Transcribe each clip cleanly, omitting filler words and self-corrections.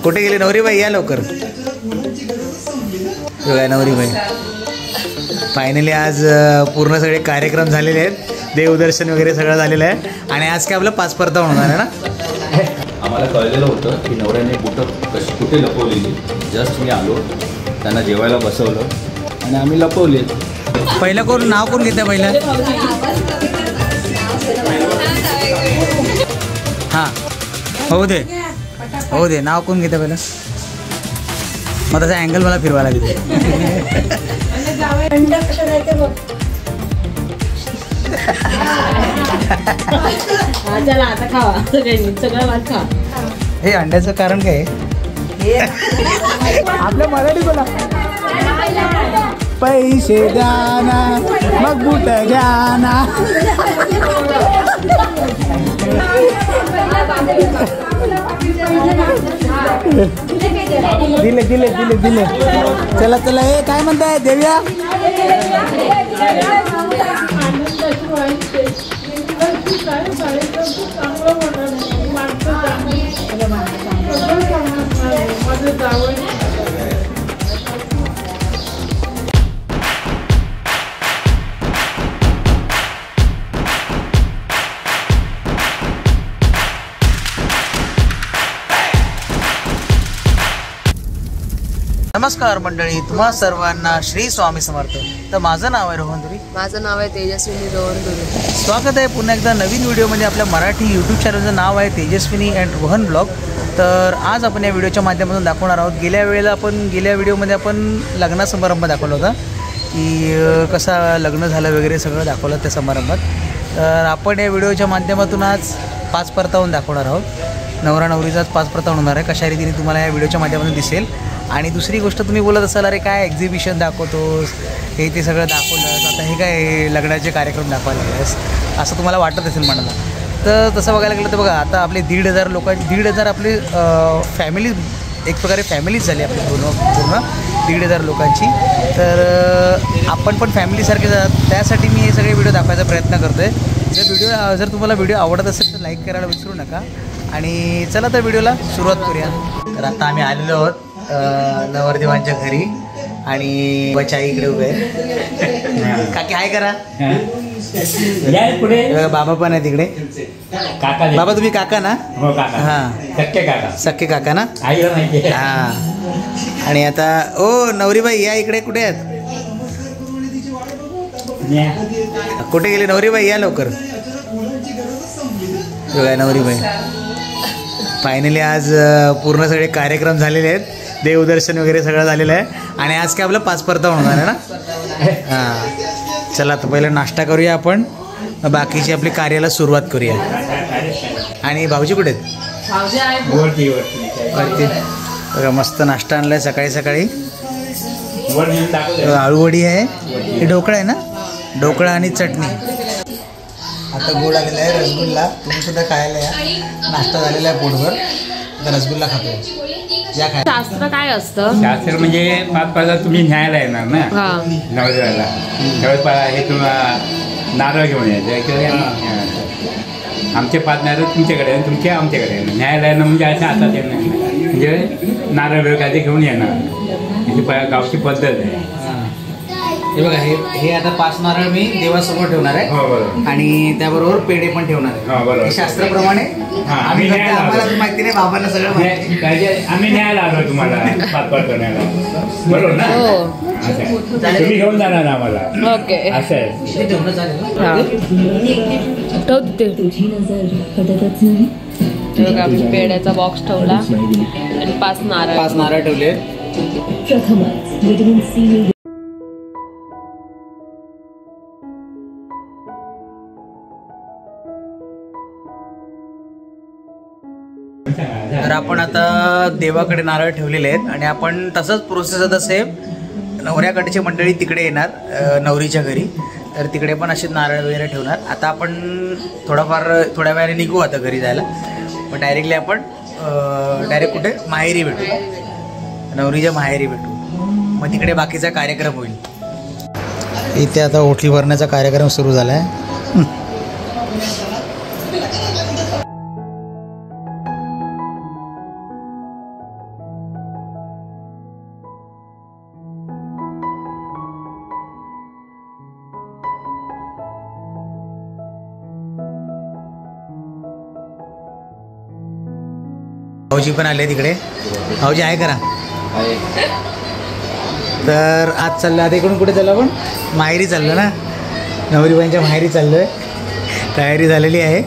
कुठे गेली नवरीबाई? या लवकर. बघा नवरीबाई. फायनली आज पूर्ण सगळे कार्यक्रम झालेले आहेत, देवदर्शन वगैरे सगळं झालेलं आहे आणि आज काय आपलं पाचपरता होणार आहे ना. आम्हाला कळलेलं होतं की नवऱ्याने बोटं कशी कुठे लपवलेली. जस्ट मी आलो, त्यांना जेवायला बसवलं आणि आम्ही लपवले. पहिलं कोण नाव कोण घेतं पहिलं? हां होऊ दे होऊ दे, नाव कोण घेतं पहिलं? मग तसा अँगल मला फिरवायला लागेल. हे अंड्याचं कारण काय? आपल्या मराठी बोला. पैसे द्या ना मग बूट द्या ना. दिले दिले दिले दिले. चला चला. हे काय म्हणताय देव्या? नमस्कार मंडळी, तुम्हा सर्वांना श्री स्वामी समर्थ. तर माझं नाव आहे रोहन दुरी. माझं नाव आहे तेजस्विनी रोहन दुरी. स्वागत आहे पुन्हा एकदा नवीन व्हिडिओमध्ये. आपल्या मराठी यूट्यूब चॅनलचं नाव आहे तेजस्विनी अँड रोहन ब्लॉग. तर आज आपण या व्हिडिओच्या माध्यमातून दाखवणार आहोत. गेल्या व्हिडिओमध्ये आपण लग्न समारंभ दाखवला होता की कसा लग्न झालं वगैरे सगळं दाखवलं त्या समारंभात. तर आपण या व्हिडिओच्या माध्यमातून आज पाचपरतावून दाखवणार आहोत. नवरा नवरीचाच पाचपरतावून होणार आहे. कशा रीतीने तुम्हाला या व्हिडिओच्या माध्यमातून दिसेल. आणि दुसरी गोष्ट, तुम्ही बोलत असाल अरे काय एक्झिबिशन दाखवतोस, हे ते सगळं दाखवलंस, आता हे काय लग्नाचे कार्यक्रम दाखवायला लागलेस असं तुम्हाला वाटत असेल म्हणाला. तर तसं बघायला गेलं तर बघा, आता आपले 1,500 लोकांची 1,500 आपले फॅमिली, एक प्रकारे फॅमिलीच झाली आपली पूर्ण 1,500 लोकांची. तर आपण पण फॅमिलीसारखे जातात, त्यासाठी मी हे सगळे व्हिडिओ दाखवायचा प्रयत्न करतो आहे. जर तुम्हाला व्हिडिओ आवडत असेल तर लाईक करायला विसरू नका. आणि चला तर व्हिडिओला सुरुवात करूया. तर आता आम्ही आलेलो आहोत नवरदेवांच्या घरी आणि बचाई इकडे उभे आहे. काकी हाय करा. बाबा पण आहे तिकडे. बाबा तुम्ही काका ना? हां सख्खे काका ना? हां. आणि आता ओ नवरीबाई या इकडे. कुठे आहेत? कुठे गेली नवरीबाई? या लवकर. बघा नवरीबाई. फायनली आज पूर्ण सगळे कार्यक्रम झालेले आहेत, देवदर्शन वगैरे सगळं झालेलं आहे आणि आज काय आपलं पाचपरता होणार आहे ना. हां चला तर पहिलं नाश्ता करूया आपण, बाकीची आपली कार्याला सुरुवात करूया. आणि भाऊजी कुठे आहेत? वरती. बघा मस्त नाश्ता आणला आहे सकाळी सकाळी. आळूवडी आहे, हे ढोकळा आहे ना, ढोकळा आणि चटणी. आता गोड आलेला आहे रसगुल्ला. तुम्ही सुद्धा खायला या. नाश्ता झालेला आहे पोटभर, आता रसगुल्ला खातो. या खाय. शास्त्र काय असतं? शास्त्र म्हणजे पाचपरता तुम्ही न्यायला येणार ना नवदेवाला, त्यावेळेस हे तुम्हाला नारळ घेऊन यायचं. आमचे 5 नारळ तुमच्याकडे, तुमचे आमच्याकडे. न्यायला येणं म्हणजे असं आता ते म्हणजे नारळ वगैरे काय ते घेऊन येणार. ही गावची पद्धत आहे. हे बघा, हे आता 5 नारळ मी देवासमोर ठेवणार आहे. हो बरोबर. आणि त्याबरोबर पेढे पण ठेवणार आहे. हो बरोबर. शास्त्राप्रमाणे आम्ही आम्हाला माहिती नाही, बाबांना सगळं माहिती. आम्ही न्यायला आलो तुम्हाला पाचपरता न्यायला, बरोबर ना? तुम्ही घेऊन जाणार आम्हाला. ओके असं आहे. ठेवणं चालेल. आम्ही पेड्याचा बॉक्स ठेवला आणि 5 नारळ ठेवले. तर आपण आता देवाकडे नारळ ठेवलेले आहेत आणि आपण तसंच प्रोसेस आता सेम नवऱ्याकडची मंडळी तिकडे येणार नवरीच्या घरी, तर तिकडे पण असे नारळ वगैरे ठेवणार. आता आपण थोड्या वेळाने निघू आता घरी जायला, पण डायरेक्टली आपण डायरेक्ट कुठे माहेरी भेटू, नवरीच्या माहेरी भेटू. मग तिकडे बाकीचा कार्यक्रम होईल. इथे आता ओठी भरण्याचा कार्यक्रम सुरू झाला आहे. भाऊजी पण आले तिकडे. भाऊजी आहे करा. तर आज चाललं आता इकडून कुठे चाललं आपण माहेरी चाललो ना. नवरीबाईंच्या माहेरी चाललो आहे. तयारी झालेली आहे.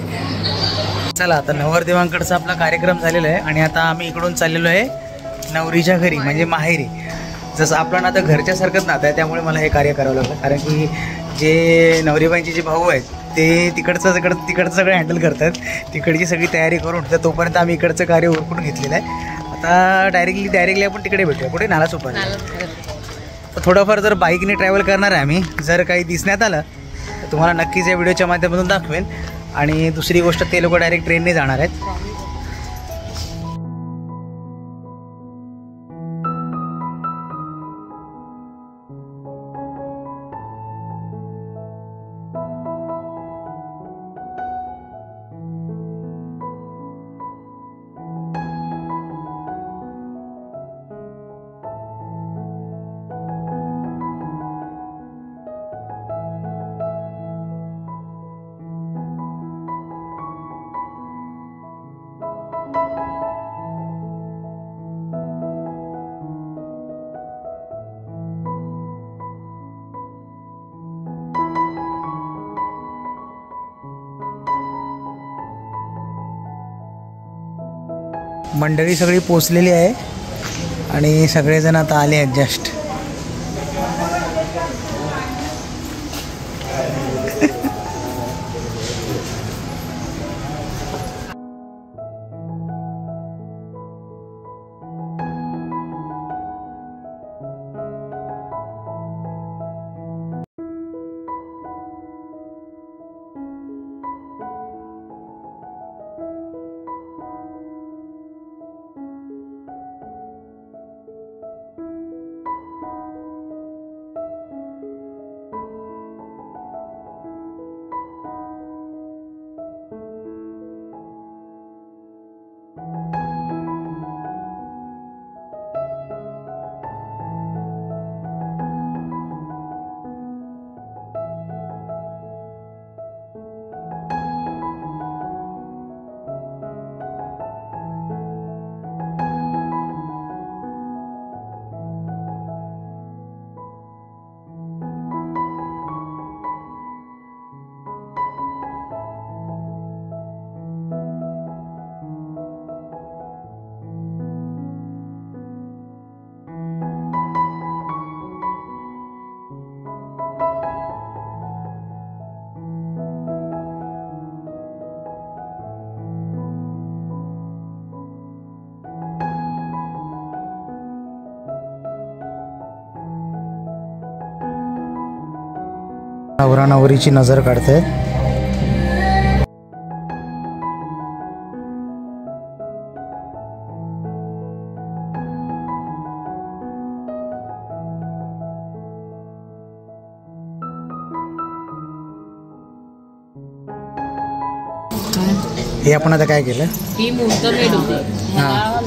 चला आता नवरदेवांकडचा आपला कार्यक्रम झालेला आहे आणि आता आम्ही इकडून चाललेलो आहे नवरीच्या घरी म्हणजे माहेरी. जसं आपलं नातं घरच्यासारखंच नातं आहे त्यामुळे मला हे कार्य करावं लागलं. कारण की जे नवरीबाईंचे जे भाऊ आहेत ते तिकडचं सगळं हँडल करतात. तिकडची सगळी तयारी करून तर तोपर्यंत आम्ही इकडचं कार्य उरकून घेतलेलं आहे. आता डायरेक्टली आपण तिकडे भेटूया. कुठे नालासोपारा. तर थोडंफार जर बाईकने ट्रॅव्हल करणार आहे आम्ही. जर काही दिसण्यात आलं तर तुम्हाला नक्कीच या व्हिडिओच्या माध्यमातून दाखवेन. आणि दुसरी गोष्ट ते लोक डायरेक्ट ट्रेनने जाणार आहेत. मंडळी सगळी पोचलेली आहे आणि सगळेजण आता आले आहेत जस्ट. नवरा नवरीची नजर काढतायत. हे आपण आता काय केलं. ही मुहूर्तमेढ होती.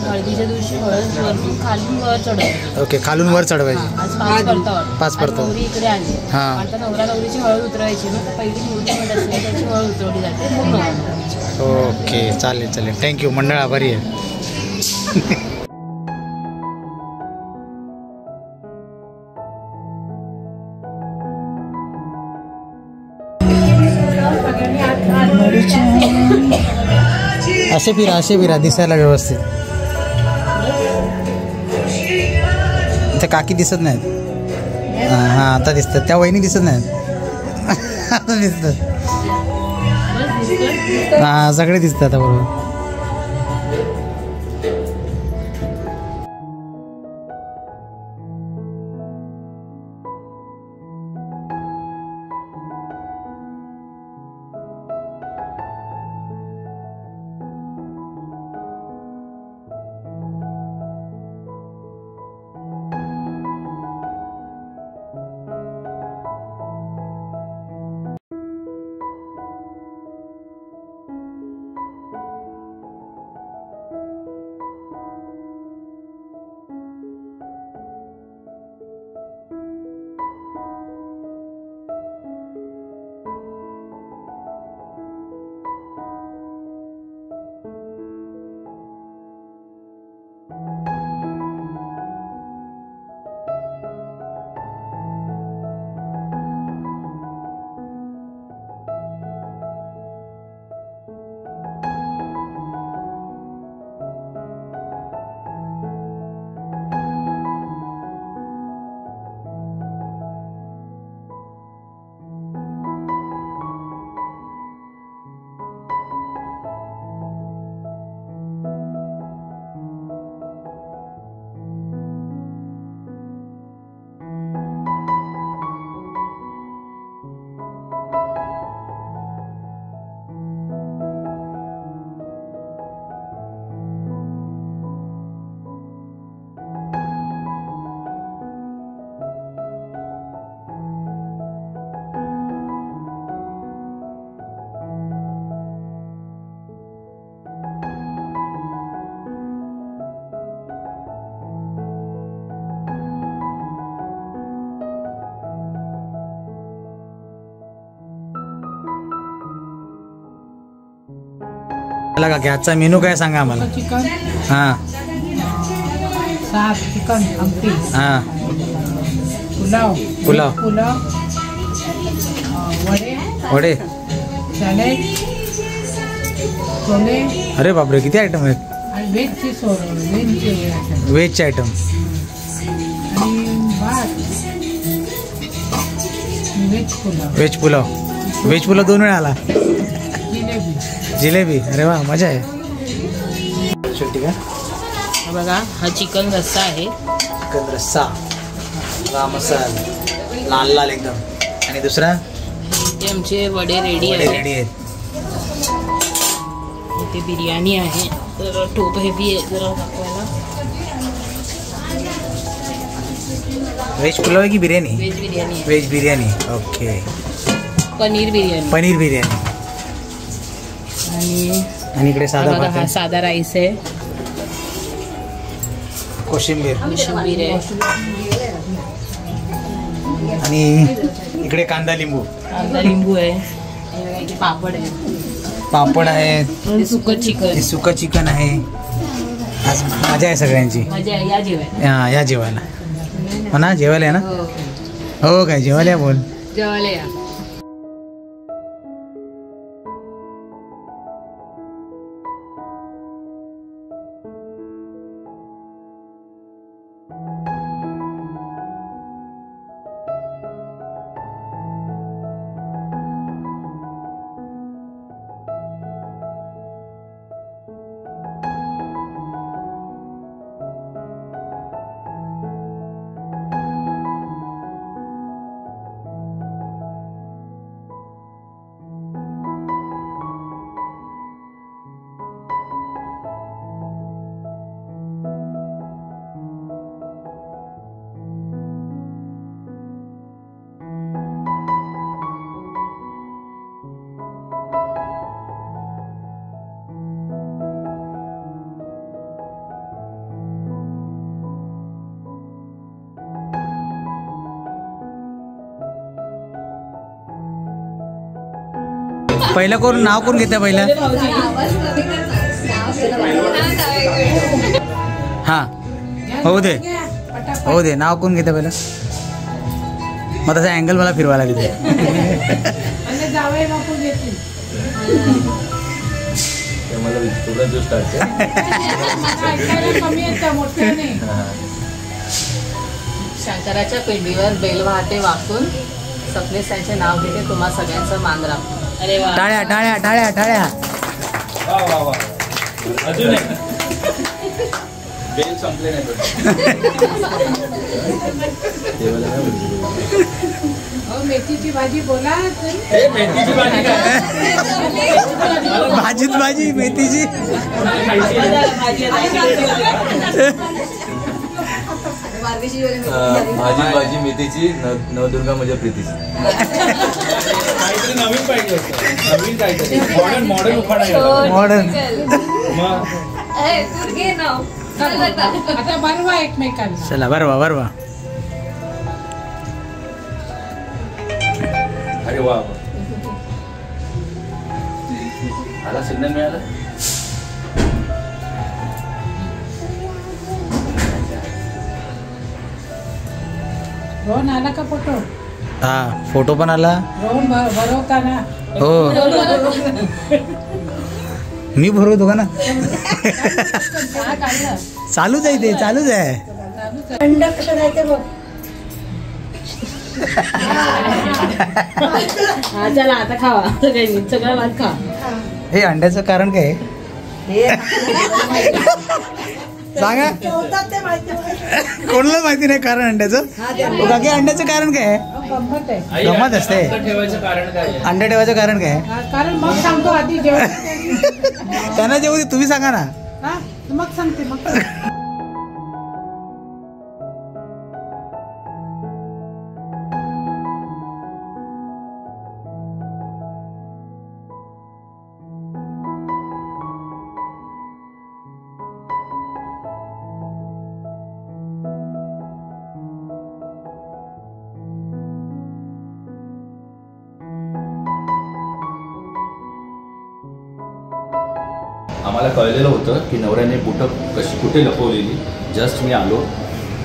हळदीच्या दिवशी हळद वरून खालून वर चढवली. ओके खालून वर चढवायची. आज 5 परतावर. 5 परतावर. नवरी इकडे आली. हां. आता नवरा नवरीची हळद उतरवायची ना तर पहिली मुहूर्तमेढ असते त्याची हळद उतरवली जाते मग नवरा नवरीची. ओके चालेल थँक्यू. मंडळ आभारी आहे. असे फिरा दिसायला व्यवस्थित. त्या काकी दिसत नाहीत. हां आता दिसतात. त्या वहिनी दिसत नाहीत. आता दिसतात. हां सगळे दिसतात आता बरोबर. चला काकी आजचा मेनू काय सांगा आम्हाला. चिकन हां सात चिकन आमटी हां पुलाव पुलाव. पुलाव वडे वडे. सॅलेड छोले अरे बापरे किती आयटम आहेत. आणि व्हेजचे व्हेजचे आयटम. आणि भात veg pulao veg pulao. Veg pulao 2 वेळा आला. जिलेबी जिलेबी. अरे वा मजा आहे. ठीक आहे. हा बघा हा चिकन रस्सा आहे. चिकन रस्सा वा मसाला लाल लाल एकदम. आणि दुसरा इथे आमचे वडे रेडी वडे आहे. रेडी आहेत. इथे बिर्याणी आहे तर टोप हेवी आहे जरा दाखवायला. व्हेज पुलाव आहे की बिर्याणी. व्हेज बिर्याणी आहे. व्हेज बिर्याणी. ओके. पनीर बिर्याणी पनीर बिर्याणी. आणि इकडे हा साधा बघा भात हा आहे. साधा राईस आहे. कोशिंबीर. कोशिंबीर आहे. आणि इकडे कांदा लिंबू. कांदा लिंबू आहे. आणि बघा इथे पापड आहे. पापड आहेत. आणि सुकं चिकन. हे सुकं चिकन आहे. आज मजा आहे सगळ्यांची. मजा आहे, या जेवायला. या जेवायला. हो ना जेवायला आहे ना. हो काय जेवायला या बोल. जेवायला या. पहिलं कोण नाव कोण घेतं पहिलं. हां होऊ दे होऊ दे. नाव कोण घेतं पहिलं. मग तसा अँगल मला फिरवायला तिथे. शंकराच्या पिंडीवर बेल वाहते वाकून सपनेस त्यांचे नाव घेते तुम्हा सगळ्यांचं मान राखून. अरे वा. टाळ्या टाळ्या टाळ्या टाळ्या. अजून बेल संपले नाही. मेथीची भाजी बोला. मेथीची भाजी काय. भाजीत भाजी मेथीची. भाजी मेथीची नवदुर्गा माझ्या प्रीतीची. काहीतरी नवीन पाहिजे होतं. नवीन काहीतरी मॉडर्न मॉडर्न उखाणा. मॉडर्न. आता बनवा एकमेकांना. चला बरवा बरवा. अरे वा. आला सिग्नल मिळाला. रोहन आला का फोटो. हा फोटो पण आला. रोहन बरोबर का ना. हो मी भरवतो का ना. चालूच आहे ते चालूच आहे. चला आता खावा सगळं भात खा. हे अंड्याचं कारण काय सांगा. कोणाला माहिती नाही कारण अंड्याचं. बाकी अंड्याचं कारण काय गमत असते. अंडा ठेवायचं कारण काय. कारण मग सांगतो आधी जेवण. त्यांना जेवू दे तुम्ही सांगा ना. मग सांगते मग. आम्हाला कळलेलं होतं की नवऱ्याने बुटं कुठे लपवलेली. जस्ट मी आलो,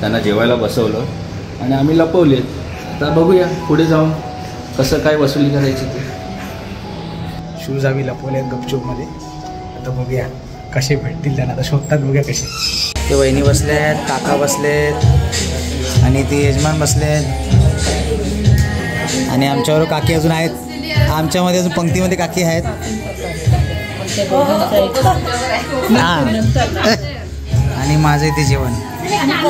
त्यांना जेवायला बसवलं आणि आम्ही लपवले. आता बघूया पुढे जाऊन कसं काय वसुली करायची ते. शूज आम्ही लपवले आहेत गपचूपमध्ये. आता बघूया कसे भेटतील त्यांना. आता शोधतात, बघूया कसे. ते वहिनी बसले आहेत, काका बसले आहेत आणि ते यजमान बसले आहेत आणि आमच्यावर काकी अजून आहेत. आमच्यामध्ये अजून पंक्तीमध्ये काकी आहेत. हां, आणि माझं इथे जेवण.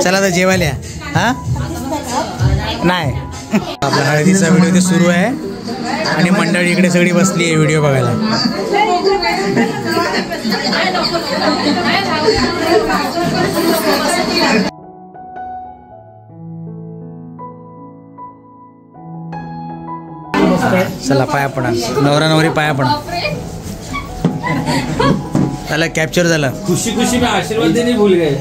चला तर जेवायला या. हां नाही, आपला हळदीचा व्हिडिओ इथे सुरू आहे आणि मंडळी इकडे सगळी बसली आहे व्हिडिओ बघायला. चला पाया पडा, नवरा नवरी पाया पडा. चला कॅप्चर झालं. खुशी खुशी में आशीर्वाद देने भूल गए.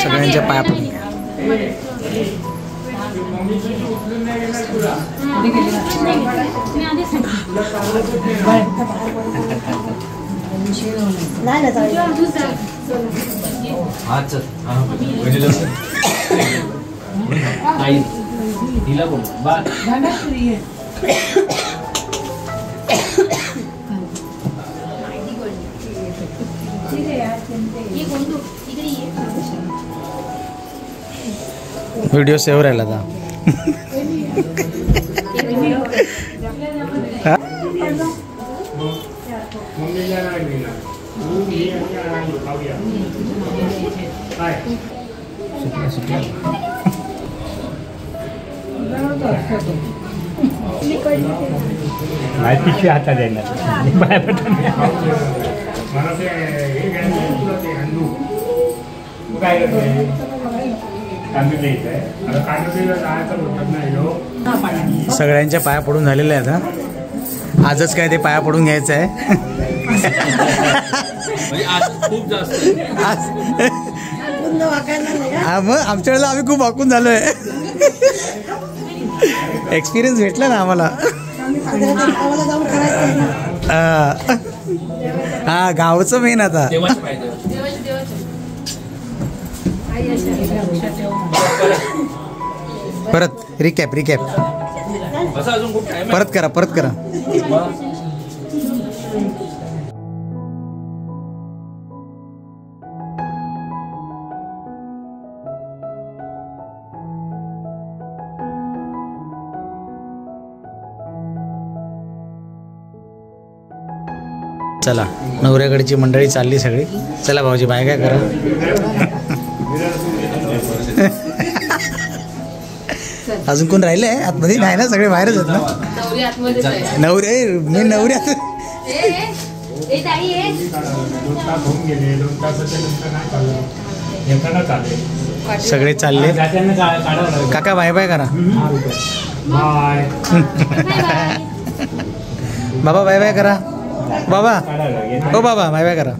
सगळ्यांच्या पाया पडून घ्या. व्हिडिओ सेव्ह राहिला आता. पिशवी हातात येणार. सगळ्यांच्या पाया पडून झालेलं आहे आता. आजच काय ते पाया पडून घ्यायचं आहे. हा, मग आमच्या वेळेला आम्ही खूप वाकून झालो आहे. एक्सपिरियन्स भेटला ना आम्हाला. हा, गावचं मेन आता. परत रिकॅप परत करा. चला, नवऱ्याकडची मंडळी चालली सगळी. चला भाऊजी, बाय काय करा. अजून कोण राहिले आहे आतमध्ये? नाही ना, सगळे बाहेरच आहेत ना. नवरे मी नवऱ्यात सगळे चालले. काका बाय बाय करा. बाबा बाय बाय करा. बाबा, हो बाबा बाय बाय करा.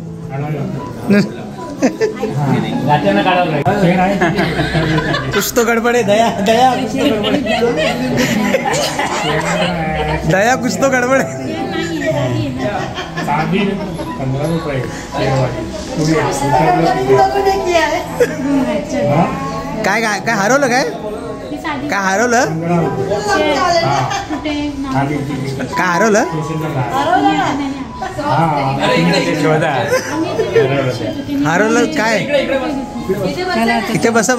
कुछ तो गड़बड़ है. दया कुछ तो गड़बड़ है. 15 रुपये. काय हरवलं? काय हरवलं? काय हरवलं? हरवलं काय? इथे बसा.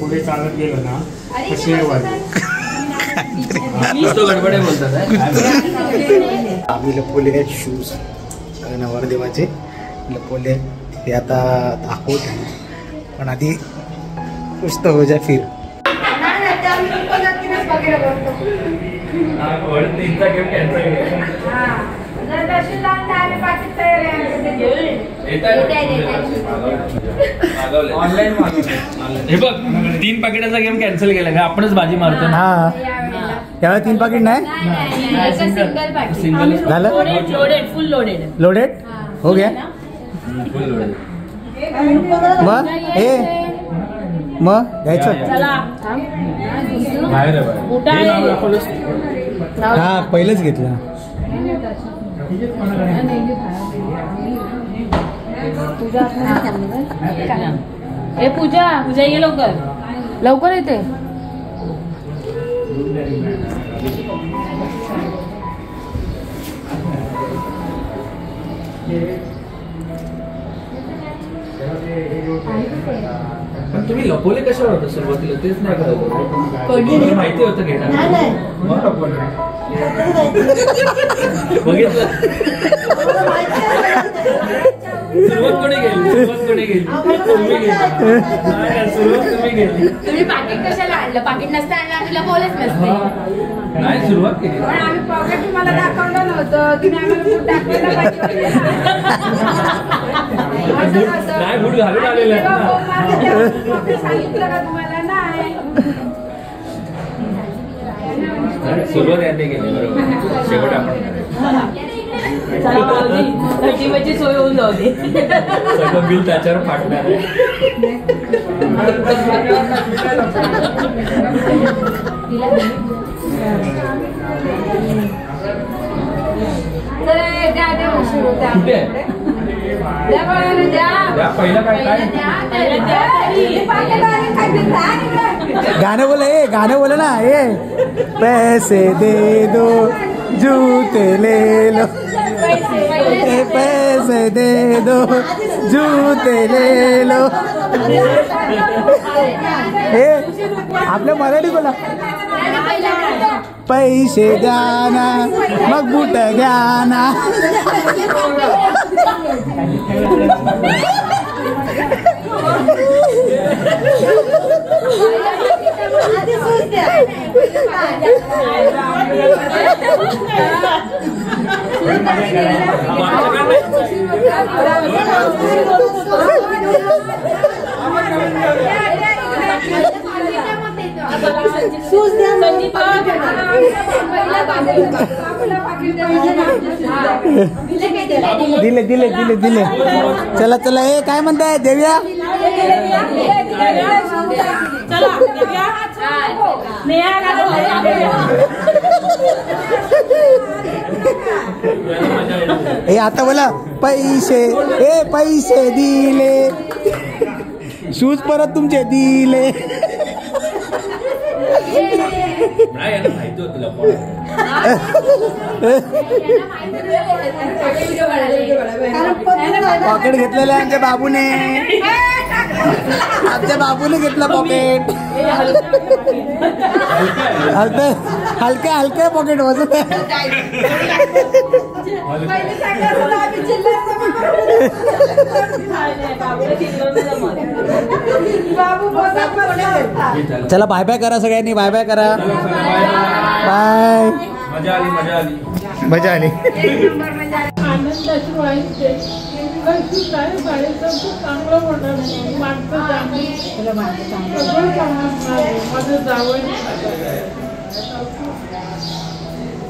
पुढे चालत गेलो ना, आम्ही लपवले आहेत शूज नवरदेवाचे. लपवले ते आता दाखवत आहे, पण आधी कुछ तो हो जा फिर. ऑनलाईन हे बघ, 3 पाकिटाचा गेम कॅन्सल केला का? आपणच बाजी मारतो. हा, त्यावेळेला 3 पाकिट नाही सिंगल झालं. फुल लोडेड हो गया. मग हे मग घ्यायचं बाहेर आहे बाहेर. हा पहिलंच घेतलं. ए पूजा पूजा ये लवकर लवकर येते. पण तुम्ही लपवले कशावर होतं सुरुवातीला तेच नाही कळलं. माहिती होतं घेणार बघितलं. सुरुवात कोणी गेली तुम्ही गेली. सुरुवात तुम्ही गेली. तुम्ही पाकिट कशाला आणलं? पाकिट नसतं आणलं आम्ही लपवलेच नसते. नाही सुरुवात केली. पण आम्ही पॉकेट तुम्हाला दाखवलं नव्हतं. तुम्ही आम्हाला बूट दाखवायला पाहिजे. नाही बूट घालून आलेला सांगितलं का तुम्हाला? नाही सुरुवात यांनी केली बरोबर. शेवट आपण थर्टी सोय होऊन जाऊ दे. सगळं बिल त्याच्यावर फाटणार आहे. कुठे आहे? द्या पहिलं काय गाणं बोला गाणं बोला ना. पैसे दे दो जूते ले लो. पैसे दे दो जूते ले लो. आपल्या मराठी बोला. पैसे द्या ना मग बूट घ्या ना. दिले दिले दिले दिले. चला चला. हे काय म्हणताय देव्या? हे आता बोला. पैसे दिले. शूज परत तुमचे दिले. माहिती होतं लपवलं. पॉकेट घेतलेलं आहे आमच्या बाबूने. आमच्या बाबूने घेतलं पॉकेट. हलके हलके पॉकेट वजन आहे. चला बाय बाय करा सगळ्यांनी. बाय बाय करा. बाय. मजा आली मजा आली मजा आली. आनंदाची वाईट चांगलं होणार माझं जावं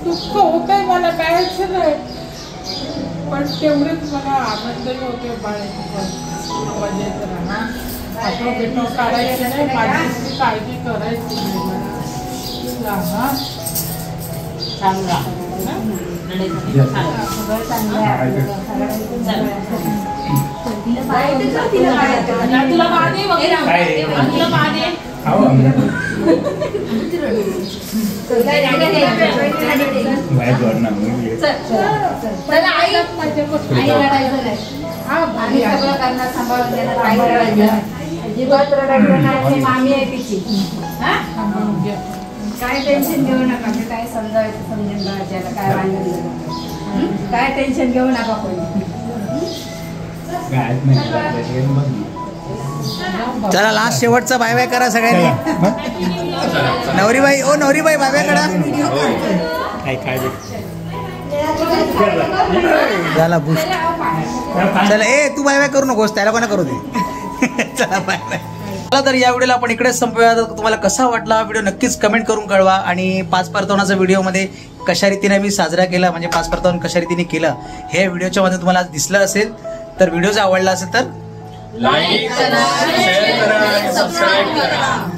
दुःख होतंय मला कायच नाही. पण तेवढेच मला आनंदही होते. मजेत राहा. फोटो बिटो काढायचे नाही. माझी काळजी करायची नाही. चांगला तुला पाहते मामी आहे तिची. काय टेन्शन घेऊ नका. मी काय समजायचं समजेल भाज्याला काय वांगलं काय टेन्शन घेऊ नका कोणी. चला लास्ट शेवटचा बाय बाय करा सगळ्यांनी. नवरीबाई. ओ नवरीबाई बाय बाय करा. झाला बूस्ट. चला तू बाय बाय करू नकोस. त्याला कोणा करू दे. चला बाय बाय. चला तर या व्हिडिओला आपण इकडेच संपूया. तुम्हाला कसा वाटला हा व्हिडिओ नक्कीच कमेंट करून कळवा. आणि 5 परतवणाचा व्हिडिओमध्ये कशा रीतीने मी साजरा केला म्हणजे 5 परतवण कशा रीतीने केलं हे व्हिडिओच्या मध्ये तुम्हाला दिसलं असेल. तर व्हिडिओ जर आवडला असेल तर लाईक करा, शेअर करा आणि सबस्क्राईब करा.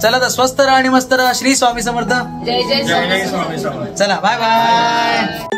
चला तर स्वस्त राहा आणि मस्त राहा. श्री स्वामी समर्थ. जय जय जय जय स्वामी समर्थ. चला बाय बाय.